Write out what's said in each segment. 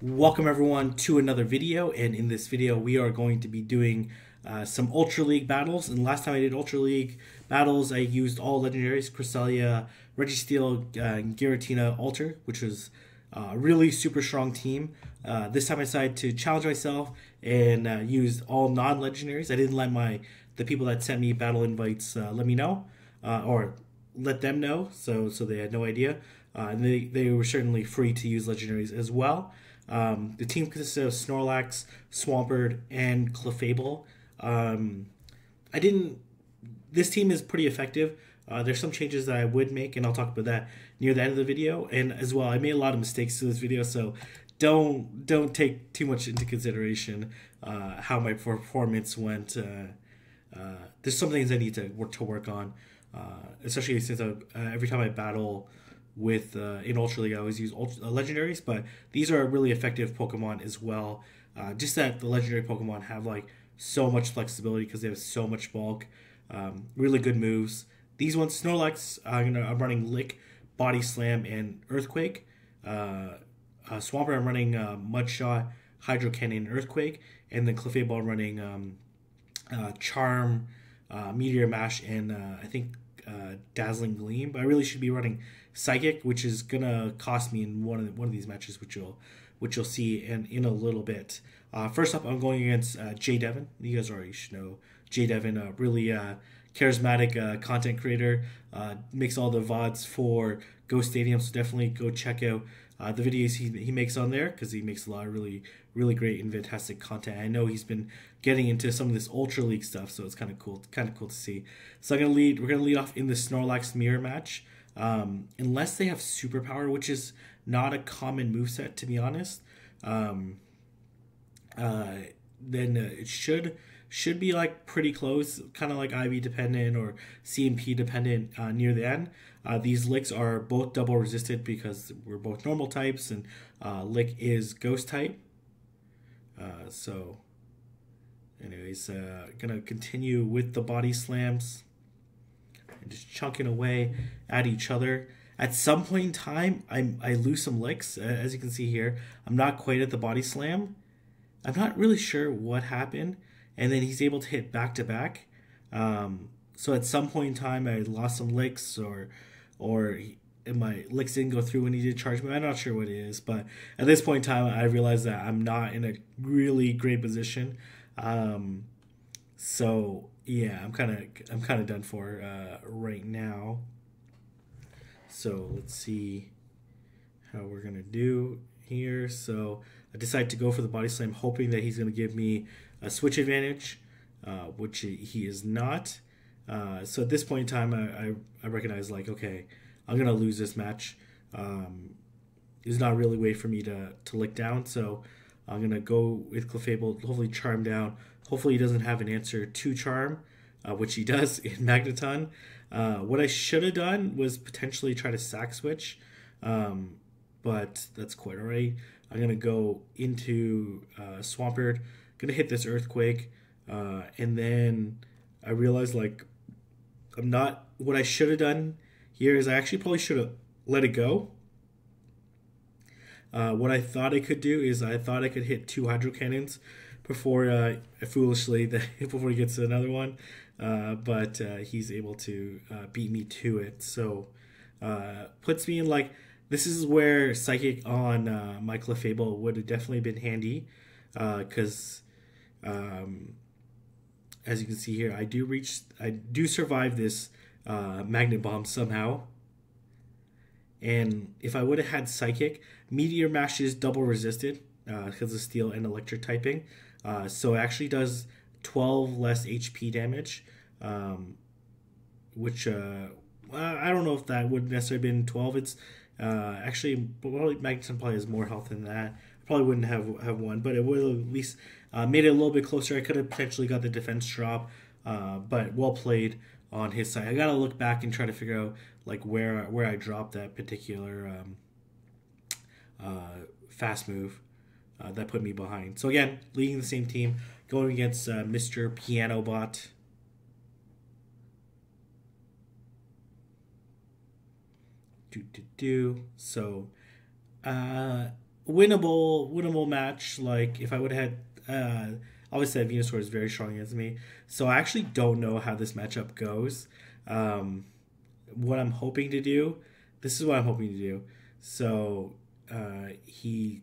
Welcome everyone to another video, and in this video we are going to be doing some Ultra League battles. And last time I did Ultra League battles, I used all legendaries: Cresselia, Registeel, Giratina, Alter, which was a really super strong team. This time I decided to challenge myself and used all non-legendaries. I didn't let the people that sent me battle invites let me know, or let them know, so they had no idea. And they were certainly free to use legendaries as well. The team consists of Snorlax, Swampert, and Clefable. I didn't. This team is pretty effective. There's some changes that I would make, and I'll talk about that near the end of the video. And as well, I made a lot of mistakes to this video, so don't take too much into consideration how my performance went. There's some things I need to work on, especially since every time I battle with in Ultra League, I always use legendaries, but these are really effective Pokemon as well. Just that the legendary Pokemon have like so much flexibility because they have so much bulk. Really good moves. These ones, Snorlax, I'm running Lick, Body Slam, and Earthquake. Swampert, I'm running Mud Shot, Hydro Cannon, and Earthquake, and then Clefable, I'm running Charm, Meteor Mash, and I think Dazzling Gleam. But I really should be running Psychic, which is gonna cost me in one of these matches, which you'll see in a little bit. First up, I'm going against Jay Devin. You guys already should know Jay Devin, a really charismatic content creator. Makes all the VODs for Ghost Stadium, so definitely go check out the videos he makes on there, because he makes a lot of really great and fantastic content. I know he's been getting into some of this Ultra League stuff, so it's kind of cool to see. So we're gonna lead off in the Snorlax mirror match. Unless they have superpower, which is not a common moveset, to be honest, then it should be like pretty close, kind of like IV dependent or CMP dependent near the end. These Licks are both double resisted because we're both normal types, and Lick is ghost type. So anyways, gonna continue with the body slams and just chunking away at each other. At some point in time, I lose some licks, as you can see here. I'm not quite at the body slam. I'm not really sure what happened, and then he's able to hit back to back. So at some point in time, I lost some licks, and my licks didn't go through when he did charge me. I'm not sure what it is, but at this point in time, I realized that I'm not in a really great position. So yeah, I'm kind of done for right now. So let's see how we're gonna do here. So I decided to go for the body slam, hoping that he's gonna give me a switch advantage, which he is not. So at this point in time, I recognize, like, okay, I'm gonna lose this match. There's not really a way for me to lick down, so I'm gonna go with Clefable, hopefully charm down. Hopefully he doesn't have an answer to charm, which he does in Magneton. What I should have done was potentially try to sack switch, but that's quite alright. I'm gonna go into Swampert, gonna hit this Earthquake, and then I realized, like, I'm not. What I should have done here is I actually probably should have let it go. What I thought I could do is I thought I could hit 2 Hydro Cannons before foolishly before he gets to another one, but he's able to beat me to it. So puts me in, like, this is where Psychic on my Clefable would have definitely been handy, because as you can see here, I do survive this Magnet Bomb somehow. And if I would have had Psychic, Meteor Mash is double resisted because of Steel and Electric typing. So it actually does 12 less HP damage, which I don't know if that would necessarily been 12. It's actually, probably Magneton probably has more health than that. I probably wouldn't have one, but it would at least made it a little bit closer. I could have potentially got the defense drop, but well played on his side. I gotta look back and try to figure out, like, where I dropped that particular fast move that put me behind. So again, leading the same team, going against Mr. Piano Bot. So winnable match. Like if I would have had, obviously that Venusaur is very strong against me, so I actually don't know how this matchup goes. What I'm hoping to do, this is what I'm hoping to do. So he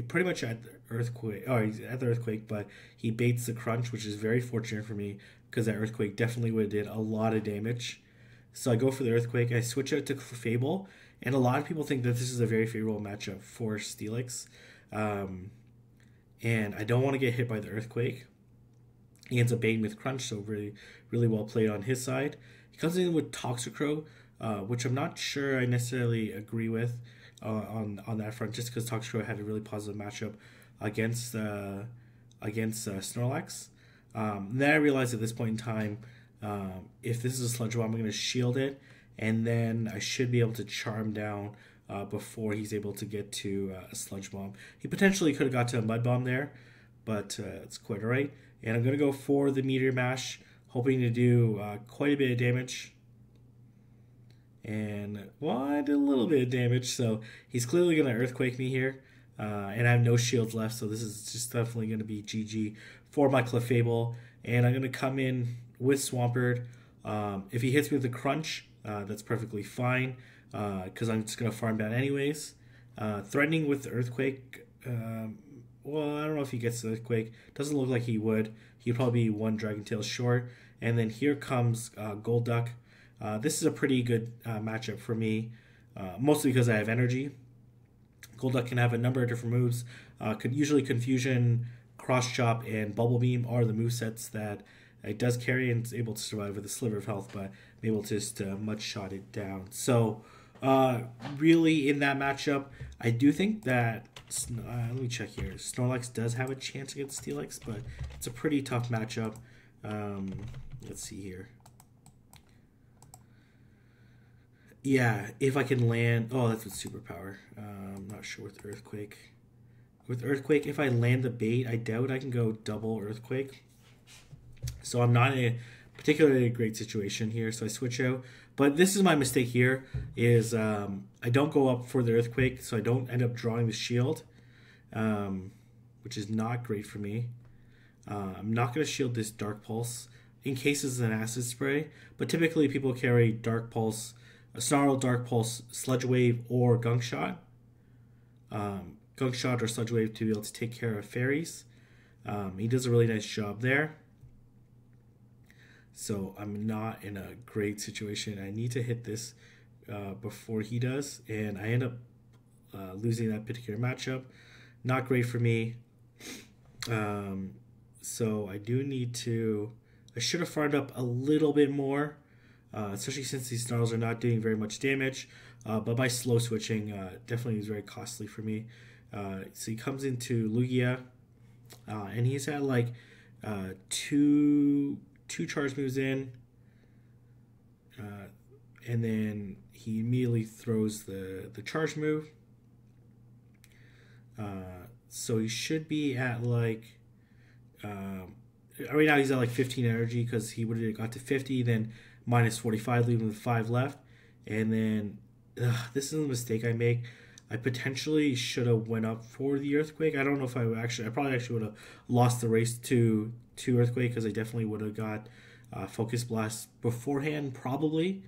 pretty much at the earthquake. Oh, he's at the earthquake, but he baits the crunch, which is very fortunate for me because that earthquake definitely would have did a lot of damage. So I go for the earthquake. I switch out to Fable, and a lot of people think that this is a very favorable matchup for Steelix. And I don't want to get hit by the earthquake. He ends up baiting with crunch, so really well played on his side. He comes in with Toxicrow, which I'm not sure I necessarily agree with on that front, just because Toxicrow had a really positive matchup against Snorlax. Then I realized at this point in time, if this is a Sludge Bomb, I'm going to shield it, and then I should be able to charm down before he's able to get to a Sludge Bomb. He potentially could have got to a Mud Bomb there, but it's quite alright. And I'm going to go for the Meteor Mash, hoping to do quite a bit of damage. And, well, I did a little bit of damage, so he's clearly going to Earthquake me here. And I have no shields left, so this is just definitely going to be GG for my Clefable. And I'm going to come in with Swampert. If he hits me with the Crunch, that's perfectly fine, because I'm just going to farm down anyways. Threatening with the Earthquake, well, I don't know if he gets the Earthquake. Doesn't look like he would. He'd probably be one Dragon Tail short. And then here comes Golduck. This is a pretty good matchup for me, mostly because I have energy. Golduck can have a number of different moves. Could usually Confusion, Cross Chop, and Bubble Beam are the movesets that it does carry and is able to survive with a sliver of health, but I'm able to just mud-shot it down. So really in that matchup, I do think that, let me check here, Snorlax does have a chance against Steelix, but it's a pretty tough matchup. Let's see here. Yeah, if I can land... Oh, that's with Superpower. I'm not sure with Earthquake. With Earthquake, if I land the bait, I doubt I can go double Earthquake. So I'm not in a particularly great situation here, so I switch out. But this is my mistake here, is I don't go up for the Earthquake, so I don't end up drawing the shield, which is not great for me. I'm not going to shield this Dark Pulse in case it's an Acid Spray, but typically people carry Dark Pulse, a Snarl, Dark Pulse, Sludge Wave, or Gunk Shot. Gunk Shot or Sludge Wave to be able to take care of fairies. He does a really nice job there. So I'm not in a great situation. I need to hit this before he does, and I end up losing that particular matchup. Not great for me. So I do need to... I should have farmed up a little bit more, especially since these Snarls are not doing very much damage. But by slow switching, definitely is very costly for me. So he comes into Lugia, and he's had like two charge moves in, and then he immediately throws the charge move. So he should be at like... right now he's at like 15 energy because he would have got to 50, then minus 45, leaving with 5 left. And then this is a mistake I make. I potentially should have went up for the Earthquake. I don't know if I probably actually would have lost the race to Earthquake, because I definitely would have got Focus Blast beforehand, probably.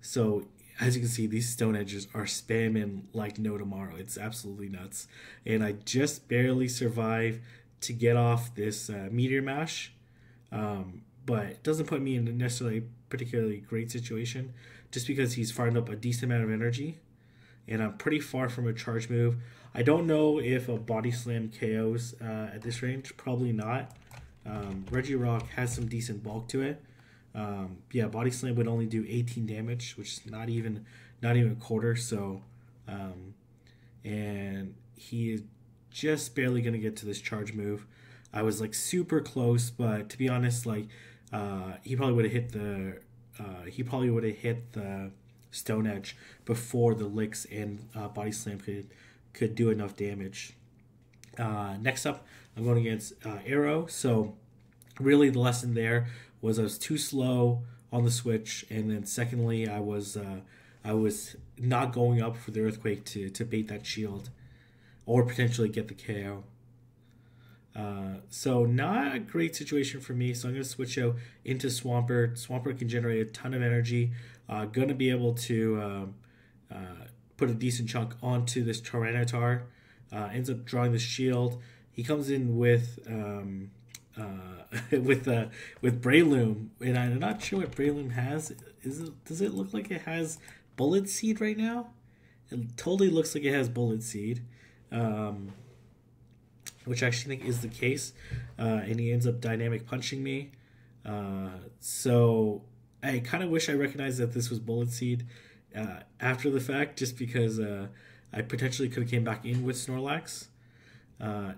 So as you can see, these Stone Edges are spamming like no tomorrow. It's absolutely nuts. And I just barely survive to get off this Meteor Mash. But it doesn't put me in necessarily a particularly great situation, just because he's farmed up a decent amount of energy. And I'm pretty far from a charge move. I don't know if a Body Slam KOs at this range. Probably not. Regirock has some decent bulk to it. Yeah, Body Slam would only do 18 damage, which is not even a quarter. So, and he is just barely gonna get to this charge move. I was like super close, but to be honest, like he probably would have hit the Stone Edge before the Licks and Body Slam could do enough damage. Next up, I'm going against Arrow. So really the lesson there was I was too slow on the switch, and then secondly I was I was not going up for the Earthquake to bait that shield or potentially get the KO. So not a great situation for me. So I'm going to switch out into Swampert. Swampert can generate a ton of energy. Going to be able to put a decent chunk onto this Tyranitar. Ends up drawing the shield. He comes in with with Breloom, and I'm not sure what Breloom has. Does it look like it has Bullet Seed right now? It totally looks like it has Bullet Seed, which I actually think is the case. And he ends up dynamic punching me. So I kind of wish I recognized that this was Bullet Seed after the fact, just because I potentially could have came back in with Snorlax.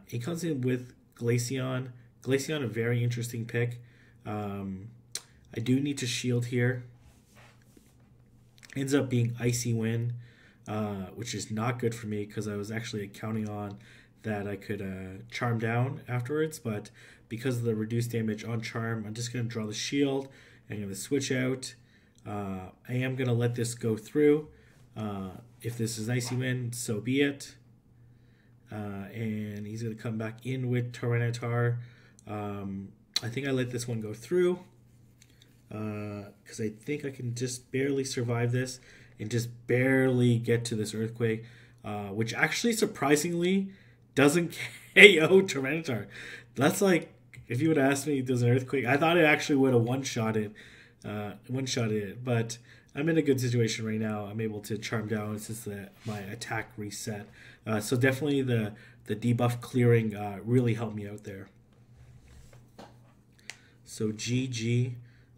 He comes in with Glaceon. Glaceon, a very interesting pick. I do need to shield here. Ends up being Icy Wind, which is not good for me because I was actually counting on that I could Charm down afterwards. But because of the reduced damage on Charm, I'm just going to draw the shield. I'm going to switch out. I am going to let this go through. If this is Icy Wind, so be it. And he's going to come back in with Tyranitar. I think I let this one go through because I think I can just barely survive this and just barely get to this Earthquake, which actually surprisingly doesn't KO Tyranitar. That's like, if you would have asked me does an Earthquake, I thought it actually would have one-shotted it, but I'm in a good situation right now. I'm able to Charm down since my attack reset. So definitely the debuff clearing really helped me out there. So GG.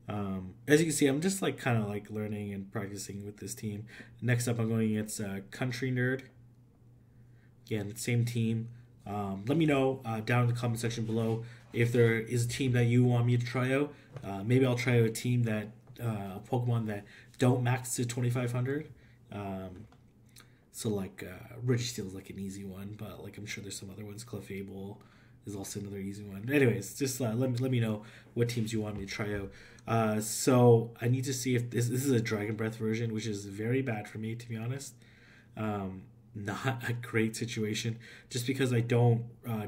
As you can see, I'm just like kind of like learning and practicing with this team. Next up, I'm going against Country Nerd. Again, same team. Let me know down in the comment section below if there is a team that you want me to try out. Maybe I'll try out a team that Pokemon that don't max to 2,500. So like Registeel is like an easy one, but like I'm sure there's some other ones. Clefable is also another easy one. Anyways, just let me know what teams you want me to try out. So I need to see if this is a Dragon Breath version, which is very bad for me, to be honest. Not a great situation, just because I don't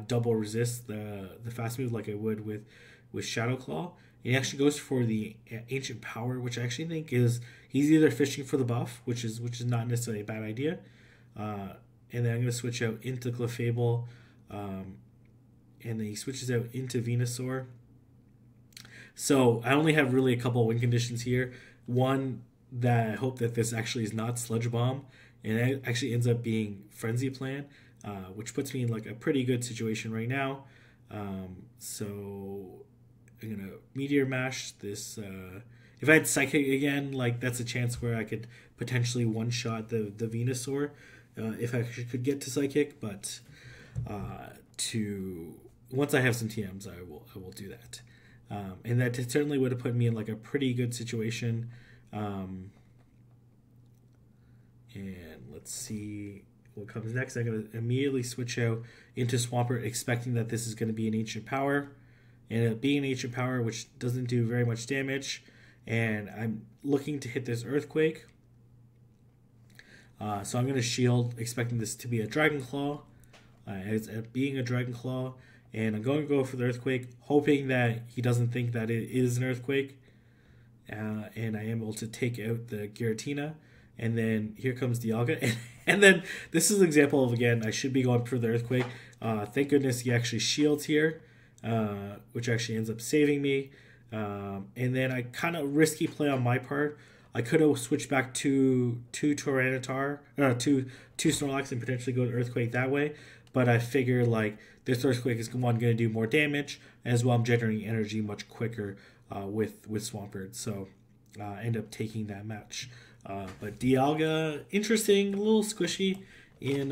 double resist the fast move like I would with Shadow Claw. He actually goes for the Ancient Power, which I actually think is he's either fishing for the buff, which is not necessarily a bad idea. And then I'm going to switch out into Clefable, and then he switches out into Venusaur. So I only have really a couple of win conditions here. One, that I hope that this actually is not Sludge Bomb, and it actually ends up being Frenzy Plan, which puts me in like a pretty good situation right now. So I'm gonna Meteor Mash this. If I had Psychic again, like that's a chance where I could potentially one-shot the Venusaur if I could get to Psychic. But once I have some TMs, I will do that. And that certainly would have put me in like a pretty good situation. And let's see what comes next. I'm going to immediately switch out into Swampert, expecting that this is going to be an Ancient Power. And it being an Ancient Power, which doesn't do very much damage. And I'm looking to hit this Earthquake. So I'm going to shield, expecting this to be a Dragon Claw. It's being a Dragon Claw. And I'm going to go for the Earthquake, hoping that he doesn't think that it is an Earthquake. And I am able to take out the Giratina. And then here comes Dialga. And then this is an example of, again, I should be going for the Earthquake. Thank goodness he actually shields here, which actually ends up saving me. And then I kind of risky play on my part. I could have switched back to Tyranitar, to Snorlax and potentially go to Earthquake that way. But I figure like this Earthquake is going to do more damage, as well I'm generating energy much quicker with Swampert. So I end up taking that match. But Dialga, interesting, a little squishy in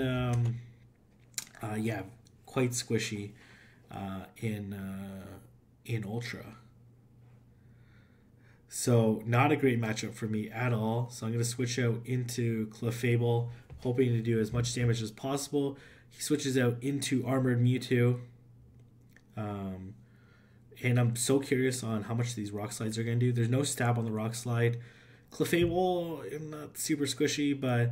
yeah, quite squishy in Ultra. So not a great matchup for me at all. So I'm going to switch out into Clefable, hoping to do as much damage as possible. He switches out into Armored Mewtwo. And I'm so curious on how much these Rock Slides are going to do. There's no stab on the Rock Slide. Clefable, not super squishy, but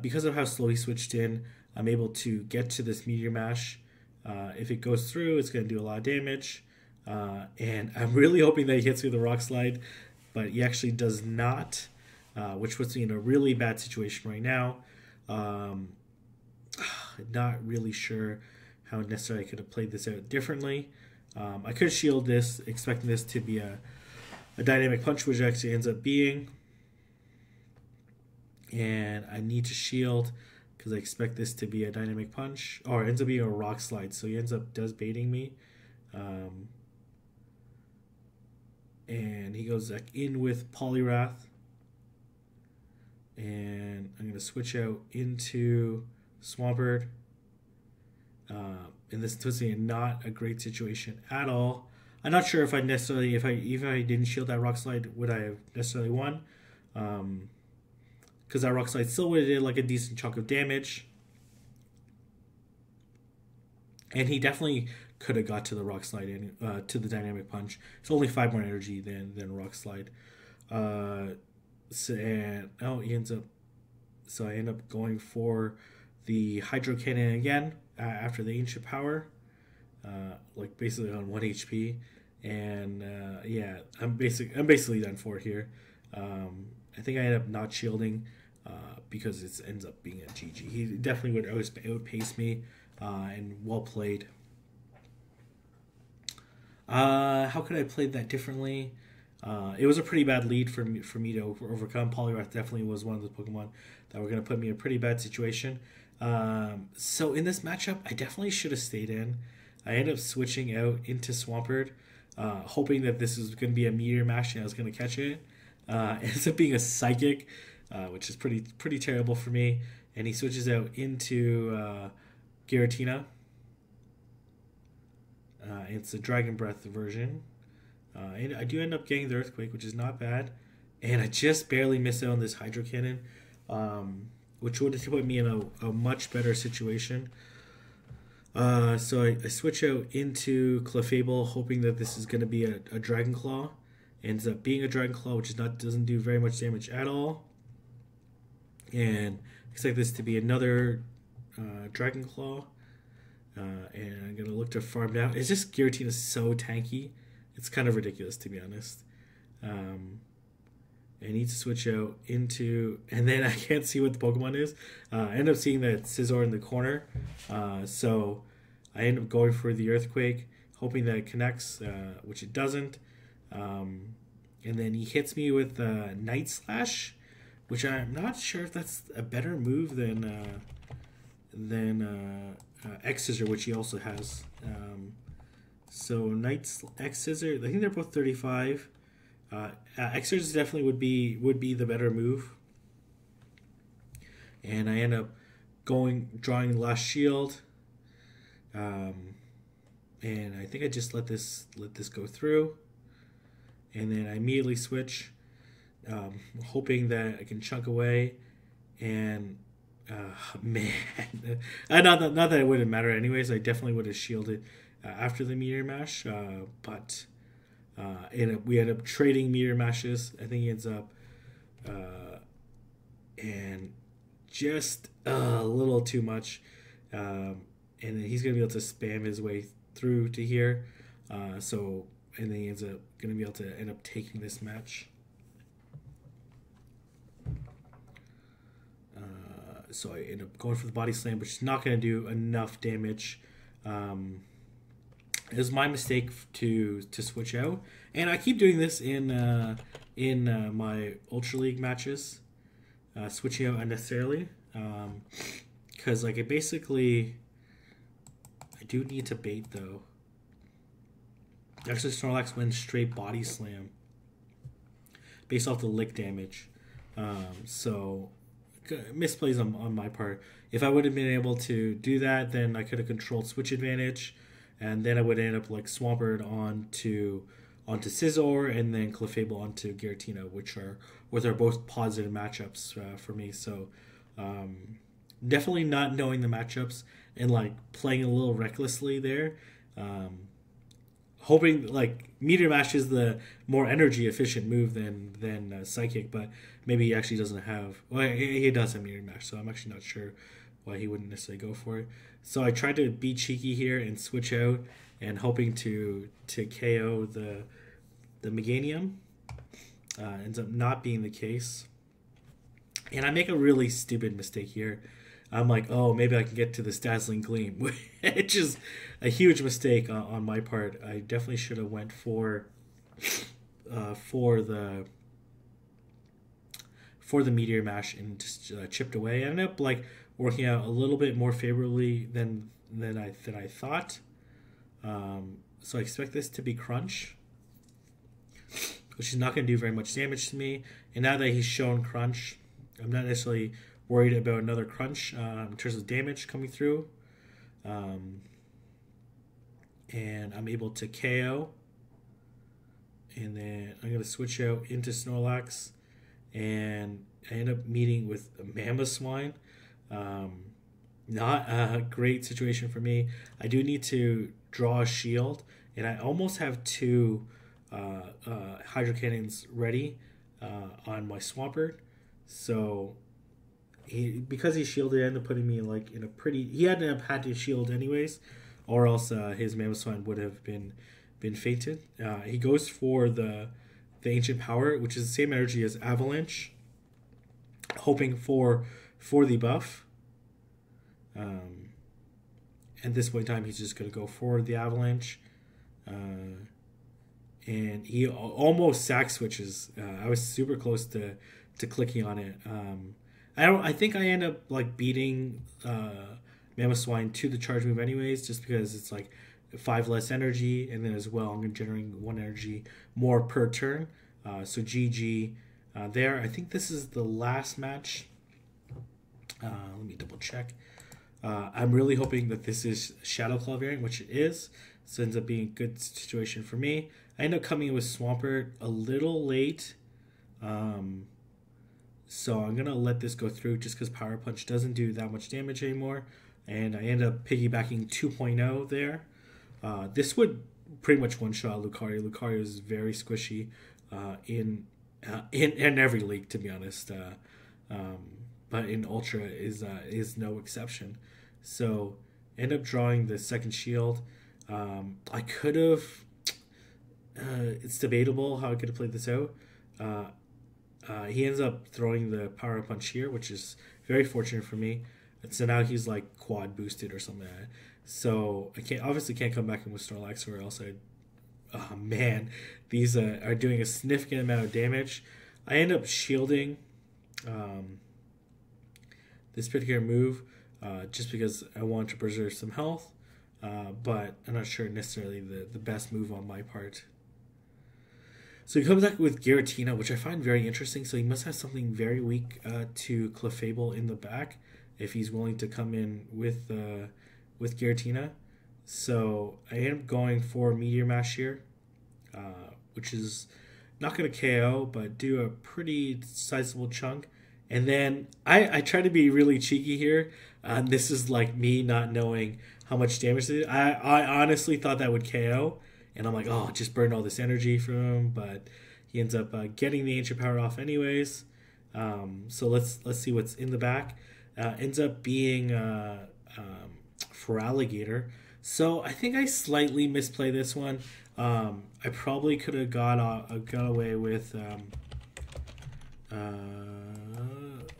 because of how slow he switched in, I'm able to get to this Meteor Mash. If it goes through, it's going to do a lot of damage. And I'm really hoping that he hits me with a Rock Slide, but he actually does not, which puts me in a really bad situation right now. Not really sure how necessarily I could have played this out differently. I could shield this, expecting this to be a dynamic punch, which actually ends up being. And I need to shield because I expect this to be a dynamic punch, or it ends up being a Rock Slide, so he does baiting me. And he goes back in with Poliwrath. And I'm going to switch out into Swampert. And this puts me in not a great situation at all. I'm not sure if I necessarily, even if I didn't shield that Rock Slide, would I have necessarily won? Because that Rock Slide still would have did like a decent chunk of damage. And he definitely could have got to the Rock Slide and to the Dynamic Punch. It's only 5 more energy than Rock Slide. So I end up going for the Hydro Cannon again after the Ancient Power, like basically on 1 HP, and yeah, I'm basically done for here. I think I end up not shielding because it ends up being a GG. He definitely would outpace me, and well played. How could I have played that differently? It was a pretty bad lead for me to overcome. Poliwrath definitely was one of the Pokemon that were going to put me in a pretty bad situation. So in this matchup, I definitely should have stayed in. I ended up switching out into Swampert, hoping that this was going to be a Meteor Mash and I was going to catch it. It ends up being a Psychic, which is pretty terrible for me. And he switches out into Giratina. It's a Dragon Breath version. And I do end up getting the Earthquake, which is not bad. And I just barely missed out on this Hydro Cannon, which would have put me in a much better situation. So I switch out into Clefable, hoping that this is going to be a Dragon Claw. Ends up being a Dragon Claw, which doesn't do very much damage at all. And expect this to be another Dragon Claw. And I'm going to look to farm down. It's just Giratina is so tanky. It's kind of ridiculous, to be honest. I need to switch out into... And then I can't see what the Pokemon is. I end up seeing that Scizor in the corner. So I end up going for the Earthquake, hoping that it connects, which it doesn't. And then he hits me with Night Slash, which I'm not sure if that's a better move than X-Scissor, which he also has. So X-Scissor, I think they're both 35. X-Scissor definitely would be the better move. And I end up drawing Last Shield. And I think I just let this go through. And then I immediately switch, hoping that I can chunk away. And man, not that it wouldn't matter anyways. I definitely would have shielded after the Meteor Mash, but we end up trading Meteor Mashes. I think he ends up and just a little too much, and then he's gonna be able to spam his way through to here. And then he ends up gonna be able to end up taking this match. So I end up going for the Body Slam, which is not going to do enough damage. It was my mistake to switch out, and I keep doing this in my Ultra League matches, switching out unnecessarily, because like I do need to bait though. Actually, Snorlax went straight Body Slam based off the lick damage, so misplays on my part. If I would have been able to do that, then I could have controlled switch advantage, and then I would end up like Swampert onto Scizor, and then Clefable onto Giratina, which are both positive matchups for me. So definitely not knowing the matchups and like playing a little recklessly there. hoping like Meteor Mash is the more energy efficient move than Psychic, but maybe he actually doesn't have. Well, he does have Meteor Mash, so I'm actually not sure why he wouldn't necessarily go for it. So I tried to be cheeky here and switch out, and hoping to KO the Meganium. Ends up not being the case, and I make a really stupid mistake here. I'm like, oh, maybe I can get to this Dazzling Gleam, which is a huge mistake on my part. I definitely should have went for the Meteor Mash and just chipped away. I ended up like working out a little bit more favorably than I thought. So I expect this to be Crunch, which is not going to do very much damage to me. And now that he's shown Crunch, I'm not necessarily worried about another Crunch in terms of damage coming through. And I'm able to KO. And then I'm going to switch out into Snorlax. And I end up meeting with a Mamoswine. Not a great situation for me. I do need to draw a shield. And I almost have two Hydro Cannons ready on my Swampert. So because he shielded, ended up putting me like in a pretty. He had to shield anyways, or else his Mamoswine would have been fainted. He goes for the Ancient Power, which is the same energy as Avalanche, hoping for the buff. At this point in time, he's just going to go for the Avalanche. And he almost sack switches. I was super close to clicking on it. I think I end up like beating Mamoswine to the charge move anyways, just because it's like 5 less energy, and then as well I'm generating 1 energy more per turn. So GG there. I think this is the last match. Let me double check. I'm really hoping that this is Shadow Claw variant, which it is. So it ends up being a good situation for me. I end up coming in with Swampert a little late. So I'm going to let this go through just because Power Punch doesn't do that much damage anymore. And I end up piggybacking 2.0 there. This would pretty much one-shot Lucario. Lucario is very squishy in every league, to be honest. But in Ultra is no exception. So end up drawing the second shield. I could have... it's debatable how I could have played this out. He ends up throwing the Power Punch here, which is very fortunate for me. And so now he's like quad boosted or something like that. So I obviously can't come back in with Snorlax, or else I'd... Oh man, these are doing a significant amount of damage. I end up shielding this particular move just because I want to preserve some health. But I'm not sure necessarily the best move on my part. So he comes back with Giratina, which I find very interesting. So he must have something very weak to Clefable in the back if he's willing to come in with Giratina. So I end up going for Meteor Mash here, which is not going to KO, but do a pretty sizable chunk. And then I try to be really cheeky here. This is like me not knowing how much damage it is. I honestly thought that would KO. And I'm like, oh, just burn all this energy from him. But he ends up getting the Ancient Power off anyways. So let's see what's in the back. Ends up being Feraligatr. So I think I slightly misplayed this one. I probably could have got away with...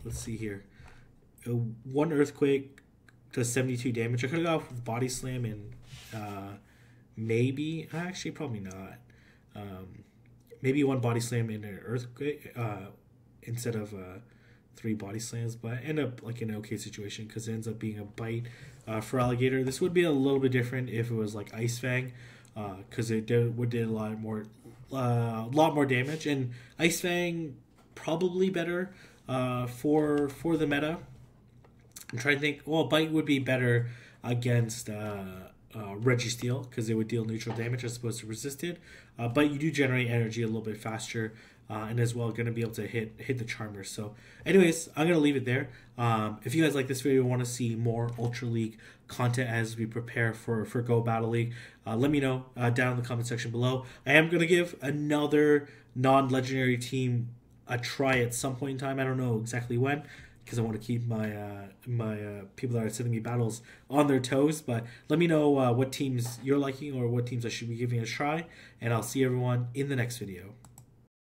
let's see here. 1 Earthquake does 72 damage. I could have got off with Body Slam and... maybe, actually probably not. Maybe 1 Body Slam and an Earthquake instead of 3 Body Slams, but I end up like in an okay situation because it ends up being a bite for Alligator. This would be a little bit different if it was like Ice Fang, because it did a lot more damage, and Ice Fang probably better for the meta. I'm trying to think. Well, bite would be better against Registeel because it would deal neutral damage as opposed to resisted. But you do generate energy a little bit faster and as well going to be able to hit the charmers. So anyways, I'm going to leave it there. If you guys like this video and want to see more Ultra League content as we prepare for Go Battle League, let me know down in the comment section below. I am going to give another non-legendary team a try at some point in time. I don't know exactly when, because I want to keep my people that are sending me battles on their toes. But let me know what teams you're liking or what teams I should be giving a try, and I'll see everyone in the next video.